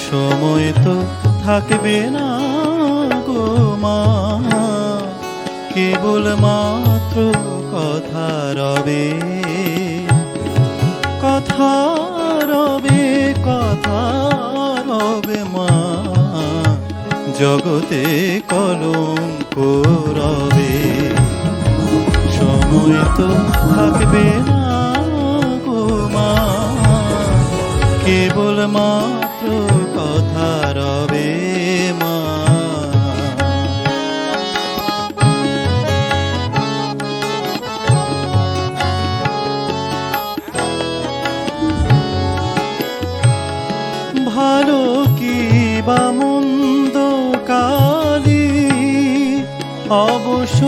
সময় তো থাকবে না গো মা, কেবল মাত্র কথা রবে, কথা রবে, কথা রবে মা, জগতে কলঙ্ক রবে। সময় তো থাকবে না গো মা, কেবল মাত্র কথা রবে মা। ভালো কি বা মন্দ কালি অবশ্য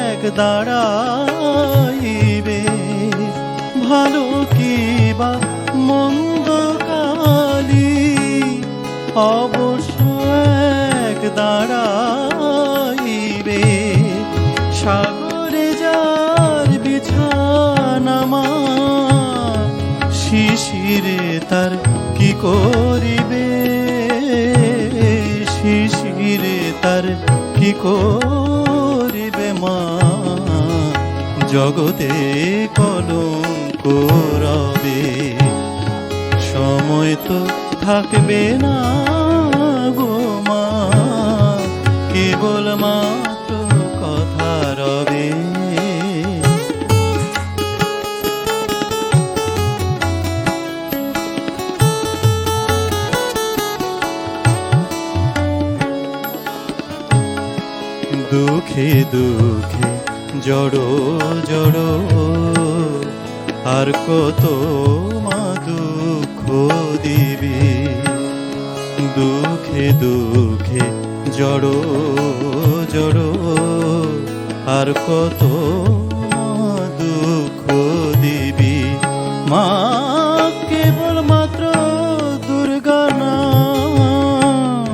এক দাঁড়াইবে, ভালো কি বা মন্দ কালি অবশ্য এক দাঁড়াইবে। সাগরে যার বিছানা মা, শিশিরে তার কি করিবে, শিশিরে তার কি করিবে মা, জগতে কলঙ্ক রবে। সময় তো থাকবে না গো মা, কেবল মাত্র কথা রবে। দুঃখে দুঃখে জড়ো জড়ো আর কত মা দুঃখ দিবি, দুঃখে দুঃখে জড়ো জড়ো আর কত মা দুঃখ দিবি মা, কেবল মাত্র দুর্গা নাম,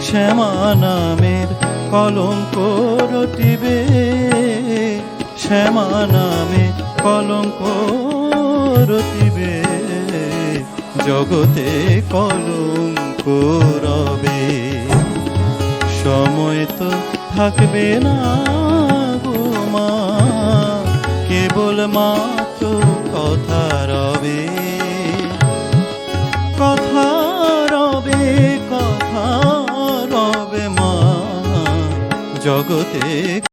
শ্যামা নামের কলঙ্ক রটিবে, শ্যামা নামে কলঙ্ক রটিবে, জগতে কলঙ্ক রবে। সময় তো থাকবে না গো মা, কেবল মাত্র কথা রবে, কথা রবে, কথা রবে মা, জগতে।